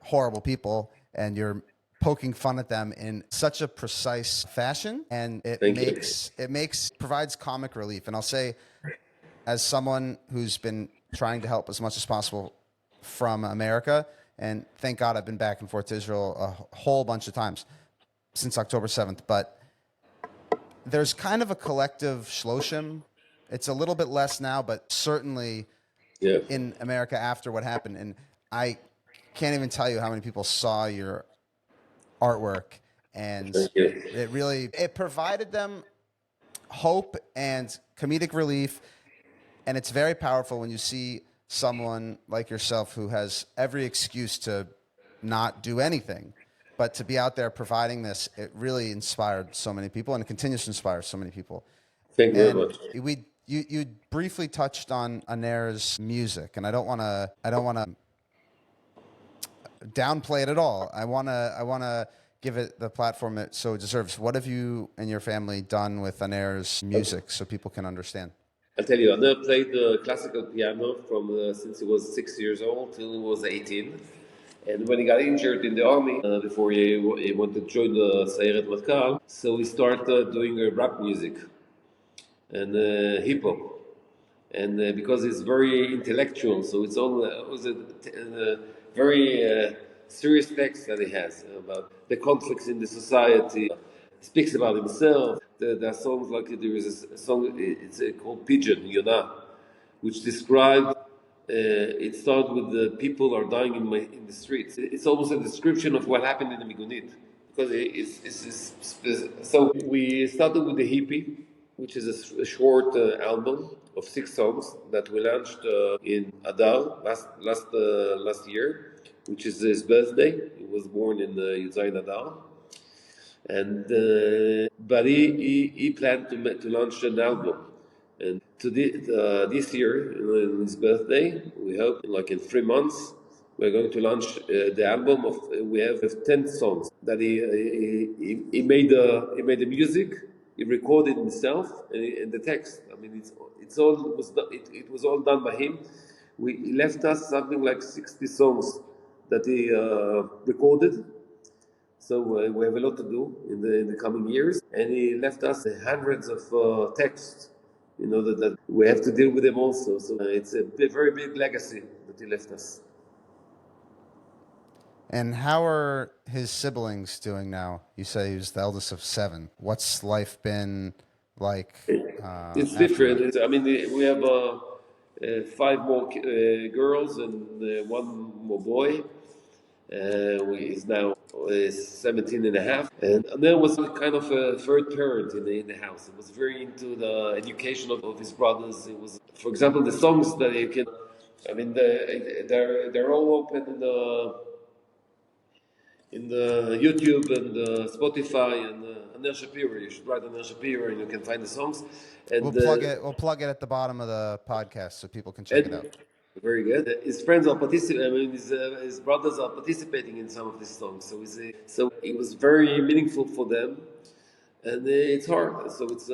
horrible people, and you're poking fun at them in such a precise fashion, and it provides comic relief. And I'll say, as someone who's been trying to help as much as possible from America, and thank God I've been back and forth to Israel a whole bunch of times since October 7th, but there's kind of a collective shloshim. It's a little bit less now, but certainly in America after what happened. And I can't even tell you how many people saw your artwork, and it provided them hope and comedic relief. And it's very powerful when you see someone like yourself who has every excuse to not do anything, but to be out there providing this. It really inspired so many people, and it continues to inspire so many people. Thank you very And much. you briefly touched on Aner's music, and I don't wanna downplay it at all. I wanna give it the platform it so it deserves. What have you and your family done with Aner's music so people can understand? I'll tell you, Anna played the classical piano from since he was 6 years old till he was 18. And when he got injured in the army, before he wanted to join the Sayeret Matkal, so he started doing rap music and hip hop. And because it's very intellectual, so it's all it was a very serious text that he has about the conflicts in the society. Speaks about himself. There are songs like there is a song. It's called Pigeon Yonah, which described. It started with the people are dying in the streets. It's almost a description of what happened in the Migunit. Because so we started with the hippie, which is a short album of 6 songs that we launched in Adar last year, which is his birthday. He was born in Yuzayin Adar, and but he planned to launch an album, and this year on his birthday, we hope like in 3 months we're going to launch the album of we have 10 songs that he made the music, he recorded himself, and the text. I mean, it's all it was all done by him. He left us something like 60 songs that he recorded, so we have a lot to do in the coming years, and he left us hundreds of texts. That we have to deal with them also. So it's a very big legacy that he left us. And how are his siblings doing now? You say he was the eldest of seven. What's life been like It's after that? different. I mean, we have five more girls and one more boy. He's now 17 and a half. And there was kind of a third parent in the house. He was very into the education of his brothers. It was, for example, the songs that he can. I mean, they're all open in the YouTube and Spotify and Aner Shapiro. You should write Aner Shapiro, and you can find the songs. We'll And plug it. We'll plug it at the bottom of the podcast so people can check it out. and very good. His friends are participating. I mean, his brothers are participating in some of these songs. So it was very meaningful for them, and it's hard. So it's.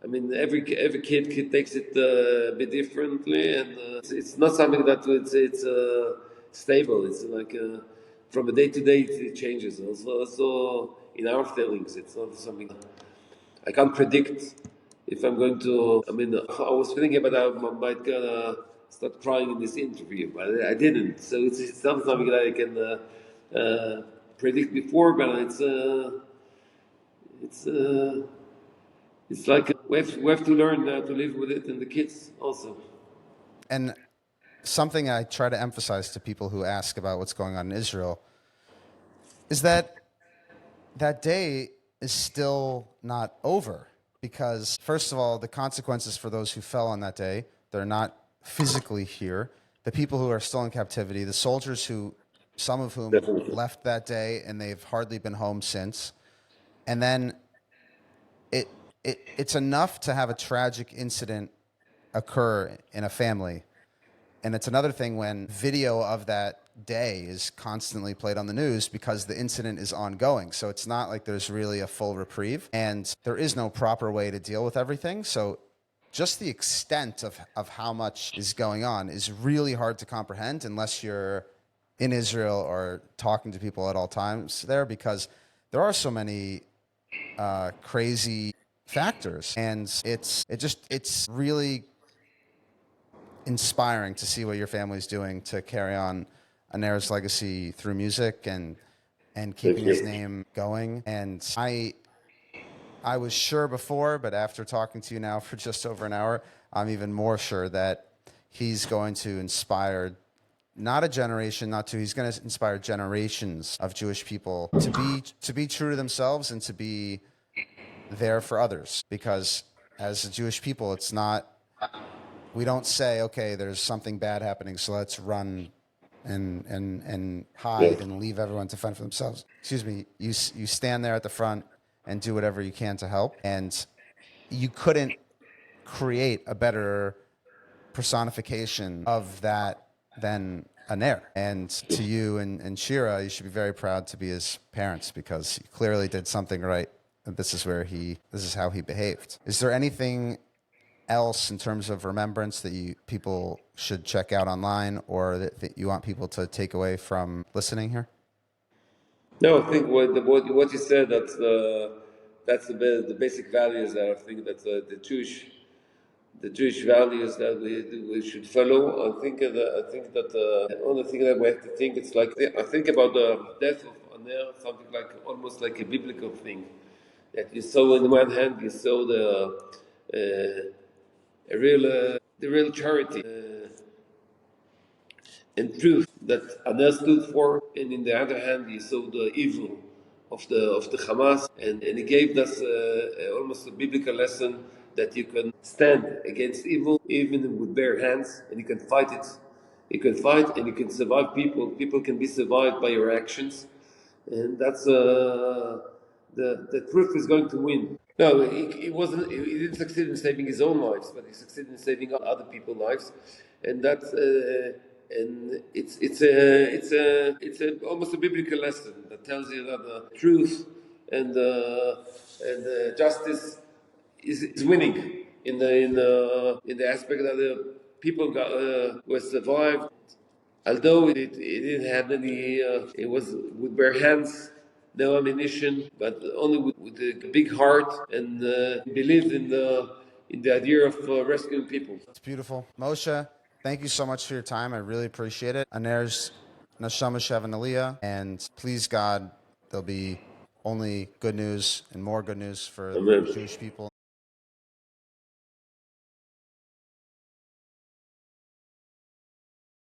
I mean, every kid takes it a bit differently, and it's not something that it's stable. It's like from a day to day it changes. Also in our feelings, it's not something I can't predict if I'm going to. I mean, I was thinking about how I might gonna start crying in this interview, but I didn't. So it's not something that I can predict before, but it's it's like we have to learn how to live with it, and the kids also. And something I try to emphasize to people who ask about what's going on in Israel is that that day is still not over because, first of all, the consequences for those who fell on that day, they're not physically here. The people who are still in captivity, the soldiers who, some of whom Definitely. left that day and they've hardly been home since. And then it, it's enough to have a tragic incident occur in a family. And it's another thing when video of that day is constantly played on the news because the incident is ongoing. So it's not like there's really a full reprieve and there is no proper way to deal with everything. So just the extent of how much is going on is really hard to comprehend unless you're in Israel or talking to people at all times there because there are so many crazy factors and it's really inspiring to see what your family's doing to carry on Aner's legacy through music and Thank keeping his you. name going. And I was sure before, but after talking to you now for just over an hour, I'm even more sure that he's going to inspire not a generation, not two. He's going to inspire generations of Jewish people to be true to themselves and to be there for others. Because as a Jewish people, it's not we don't say, okay, there's something bad happening, so let's run and Yeah. hide and leave everyone to fend for themselves. Excuse me. You stand there at the front and do whatever you can to help. And you couldn't create a better personification of that than Aner. And to you and Shira, you should be very proud to be his parents because he clearly did something right. And this is how he behaved. Is there anything else in terms of remembrance that people should check out online or that you want people to take away from listening here? No, I think what you said, that's the basic values that I think that the Jewish values that we should follow. I think that the only thing that we have to think, it's like I think about the death of Aner, something like almost like a biblical thing that you saw. On the one hand, you saw the real charity and truth that Aner stood for, and in the other hand, he saw the evil of the Hamas, and he gave us almost a biblical lesson that you can stand against evil even with bare hands, and you can fight it. You can fight, and you can survive people. People can be survived by your actions, and that's the truth is going to win. No, he wasn't. He didn't succeed in saving his own lives, but he succeeded in saving other people's lives, and that's and it's almost a biblical lesson that tells you that the truth and justice is winning in the aspect that the people were survived. Although it didn't have any, it was with bare hands, no ammunition, but only with a big heart and believed in the idea of rescuing people. It's beautiful. Moshe, thank you so much for your time. I really appreciate it. Aner's Neshama Shevan Aliyah, and please God, there'll be only good news and more good news for Amen. Jewish people.